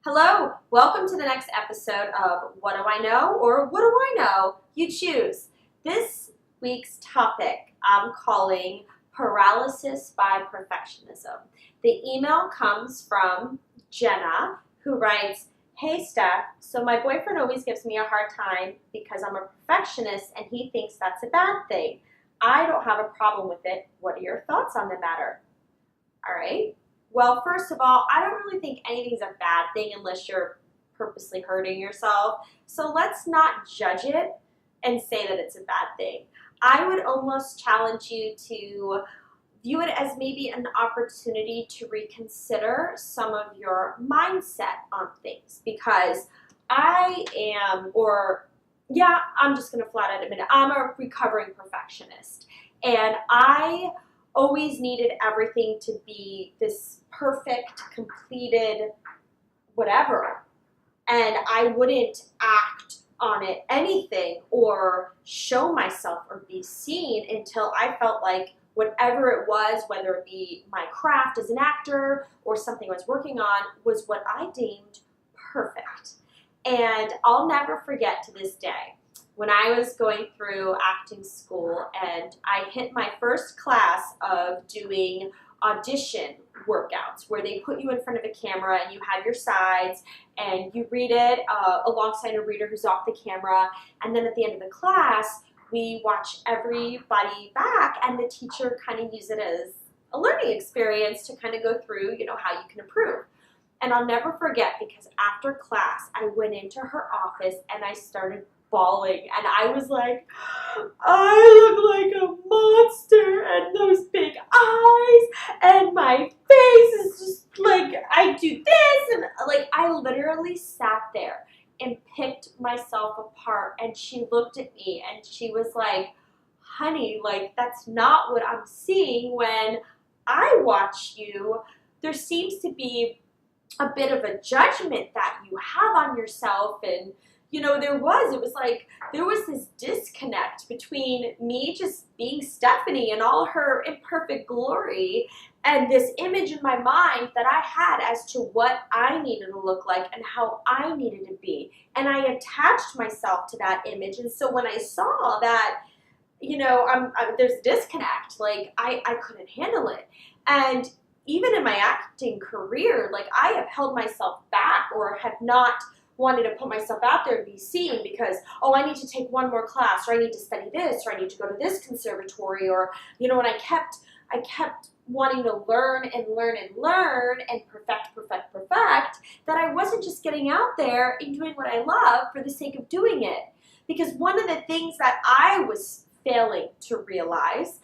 Hello, welcome to the next episode of What Do I Know or What Do I Know? You choose. This week's topic I'm calling Paralysis by Perfectionism. The email comes from Jenna, who writes, "Hey Steph, so my boyfriend always gives me a hard time because I'm a perfectionist and he thinks that's a bad thing. I don't have a problem with it. What are your thoughts on the matter?" All right. Well, first of all, I don't really think anything's a bad thing unless you're purposely hurting yourself. So let's not judge it and say that it's a bad thing. I would almost challenge you to view it as maybe an opportunity to reconsider some of your mindset on things, because I'm just going to flat out admit it, I'm a recovering perfectionist. And I always needed everything to be this perfect, completed whatever. And I wouldn't act on it, anything, or show myself or be seen until I felt like whatever it was, whether it be my craft as an actor or something I was working on, was what I deemed perfect. And I'll never forget to this day, when I was going through acting school and I hit my first class of doing audition workouts where they put you in front of a camera and you have your sides and you read it alongside a reader who's off the camera, and then at the end of the class we watch everybody back and the teacher kind of use it as a learning experience to kind of go through, how you can improve. And I'll never forget, because after class I went into her office and I started bawling, and I was like, I look like a monster, and those big eyes, and my face is just like, I do this, and like I literally sat there and picked myself apart. And she looked at me and she was like, honey, like that's not what I'm seeing when I watch you. There seems to be a bit of a judgment that you have on yourself. And there was this disconnect between me just being Stephanie in all her imperfect glory and this image in my mind that I had as to what I needed to look like and how I needed to be. And I attached myself to that image. And so when I saw that, there's a disconnect, like I couldn't handle it. And even in my acting career, like I have held myself back or have not wanted to put myself out there and be seen because, I need to take one more class, or I need to study this, or I need to go to this conservatory, or, and I kept wanting to learn and learn and learn and perfect, that I wasn't just getting out there and doing what I love for the sake of doing it. Because one of the things that I was failing to realize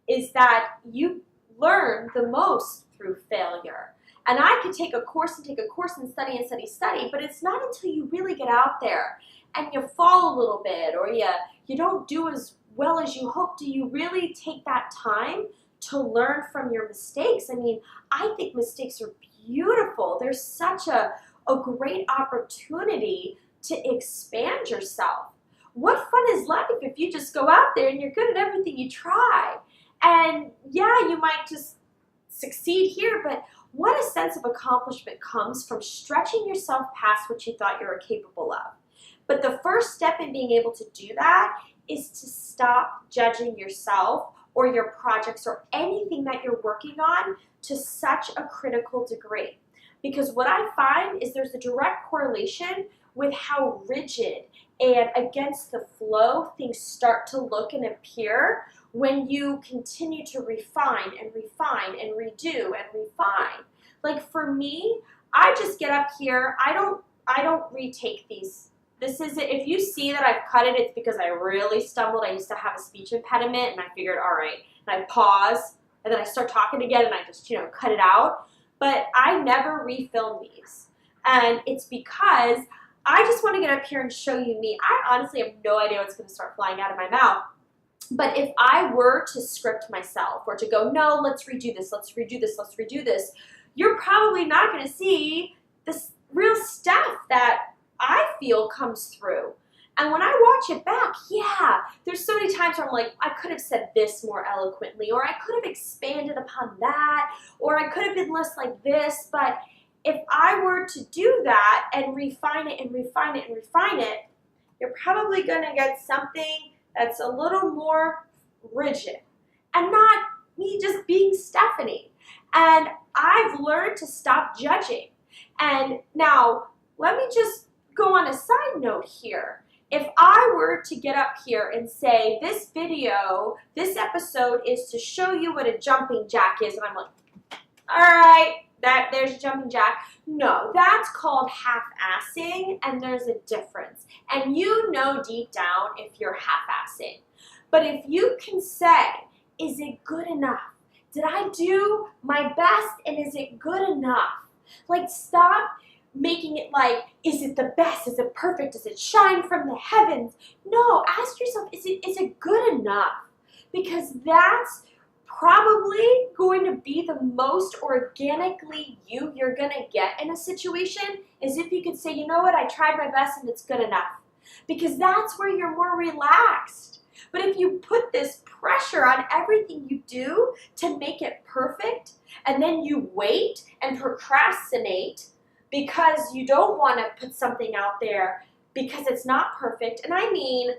is that you learn the most through failure. And I could take a course and study, but it's not until you really get out there and you fall a little bit, or you don't do as well as you hope, do you really take that time to learn from your mistakes. I mean, I think mistakes are beautiful. There's such a great opportunity to expand yourself. What fun is life if you just go out there and you're good at everything you try? And you might just succeed here, but what a sense of accomplishment comes from stretching yourself past what you thought you were capable of. But the first step in being able to do that is to stop judging yourself or your projects or anything that you're working on to such a critical degree. Because what I find is there's a direct correlation with how rigid and against the flow things start to look and appear when you continue to refine and redo and refine. Like for me, I just get up here, I don't retake these. This is it. If you see that I've cut it, it's because I really stumbled. I used to have a speech impediment and I figured, all right, and I pause and then I start talking again and I just, cut it out. But I never refilm these. And it's because I just want to get up here and show you me. I honestly have no idea what's going to start flying out of my mouth. But if I were to script myself or to go, no, let's redo this, you're probably not going to see this real stuff that I feel comes through. And when I watch it back, there's so many times where I'm like, I could have said this more eloquently, or I could have expanded upon that, or I could have been less like this, but if I were to do that and refine it and refine it and refine it, you're probably going to get something that's a little more rigid and not me just being Stephanie. And I've learned to stop judging. And now, let me just go on a side note here. If I were to get up here and say, this video, this episode is to show you what a jumping jack is, and I'm like, all right, there's a jumping jack. No, that's called half-assing, and there's a difference. And you know deep down if you're half-assing. But if you can say, is it good enough? Did I do my best, and is it good enough? Like, stop making it like, is it the best? Is it perfect? Does it shine from the heavens? No, ask yourself, is it good enough? Because that's probably going to be the most organically you're going to get in a situation, is if you could say, you know what, I tried my best and it's good enough. Because that's where you're more relaxed. But if you put this pressure on everything you do to make it perfect, and then you wait and procrastinate because you don't want to put something out there because it's not perfect, and I mean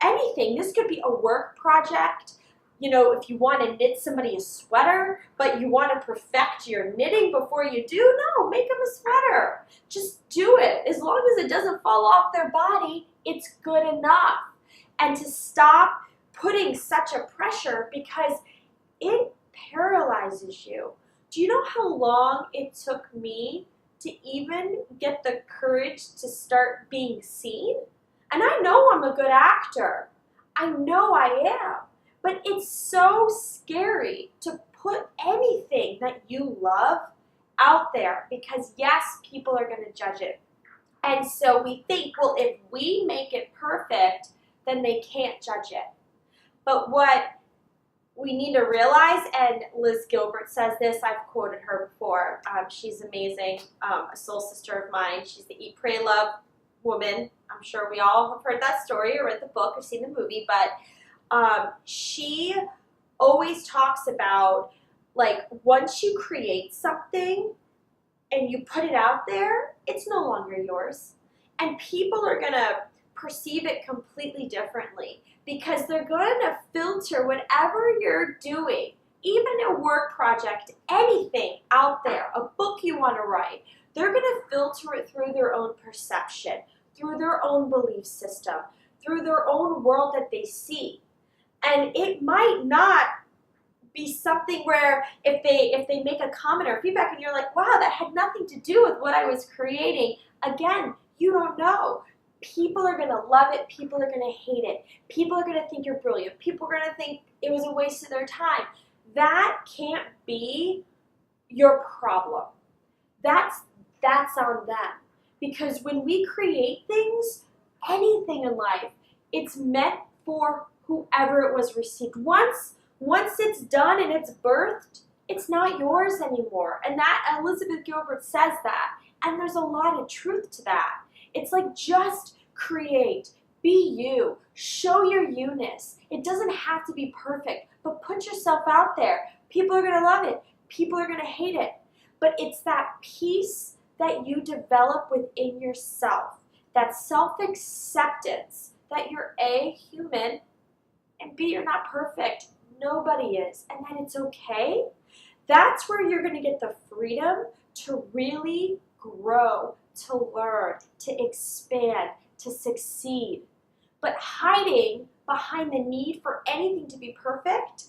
anything. This could be a work project. You know, if you want to knit somebody a sweater, but you want to perfect your knitting before you do, no, make them a sweater. Just do it. As long as it doesn't fall off their body, it's good enough. And to stop putting such a pressure, because it paralyzes you. Do you know how long it took me to even get the courage to start being seen? And I know I'm a good actor. I know I am. But it's so scary to put anything that you love out there, because yes, people are going to judge it. And so we think, well, if we make it perfect, then they can't judge it. But what we need to realize, and Liz Gilbert says this, I've quoted her before, she's amazing, a soul sister of mine. She's the Eat, Pray, Love woman. I'm sure we all have heard that story or read the book or seen the movie, but she always talks about, like, once you create something and you put it out there, it's no longer yours. And people are going to perceive it completely differently, because they're going to filter whatever you're doing, even a work project, anything out there, a book you want to write. They're going to filter it through their own perception, through their own belief system, through their own world that they see. And it might not be something where if they make a comment or feedback and you're like, wow, that had nothing to do with what I was creating. Again, you don't know. People are going to love it. People are going to hate it. People are going to think you're brilliant. People are going to think it was a waste of their time. That can't be your problem. That's on them. Because when we create things, anything in life, it's meant for whoever it was received. Once it's done and it's birthed, it's not yours anymore. And that, Elizabeth Gilbert says that. And there's a lot of truth to that. It's like, just create, be you, show your you-ness. It doesn't have to be perfect, but put yourself out there. People are going to love it. People are going to hate it. But it's that peace that you develop within yourself, that self-acceptance that you're A, human, and B, you're not perfect. Nobody is. And that it's okay. That's where you're going to get the freedom to really grow, to learn, to expand, to succeed. But hiding behind the need for anything to be perfect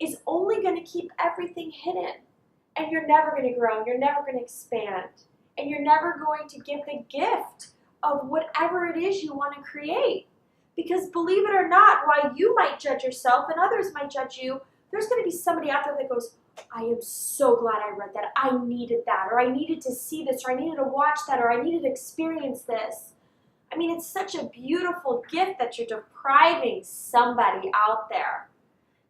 is only going to keep everything hidden. And you're never going to grow, and you're never going to expand, and you're never going to give the gift of whatever it is you want to create. Because believe it or not, while you might judge yourself and others might judge you, there's going to be somebody out there that goes, I am so glad I read that. I needed that, or I needed to see this, or I needed to watch that, or I needed to experience this. I mean, it's such a beautiful gift that you're depriving somebody out there.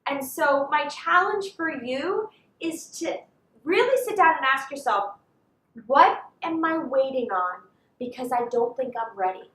And so my challenge for you is to really sit down and ask yourself, what am I waiting on because I don't think I'm ready?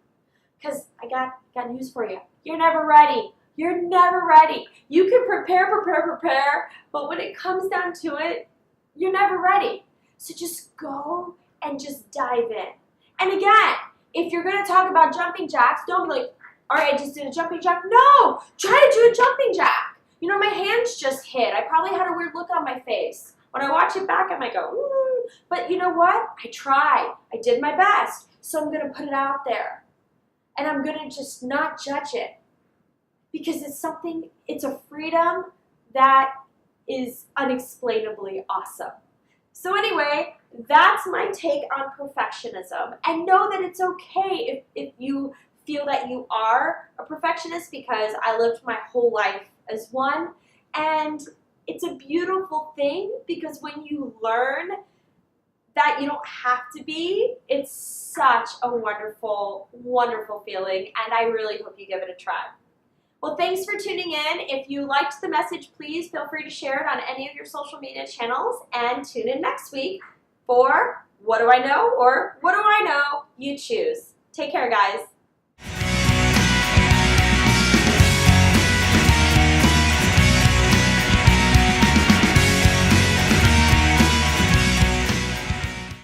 Because I got news for you. You're never ready. You're never ready. You can prepare, but when it comes down to it, you're never ready. So just go and just dive in. And again, if you're going to talk about jumping jacks, don't be like, all right, I just did a jumping jack. No, try to do a jumping jack. You know, my hands just hit. I probably had a weird look on my face. When I watch it back, I might go, ooh. But you know what? I tried. I did my best. So I'm going to put it out there. And I'm going to just not judge it. Because it's a freedom that is unexplainably awesome. So anyway, that's my take on perfectionism. And know that it's okay if you feel that you are a perfectionist, because I lived my whole life as one. And it's a beautiful thing, because when you learn that you don't have to be, it's such a wonderful, wonderful feeling. And I really hope you give it a try. Well, thanks for tuning in. If you liked the message, please feel free to share it on any of your social media channels, and tune in next week for What Do I Know? Or What Do I Know? You choose. Take care, guys.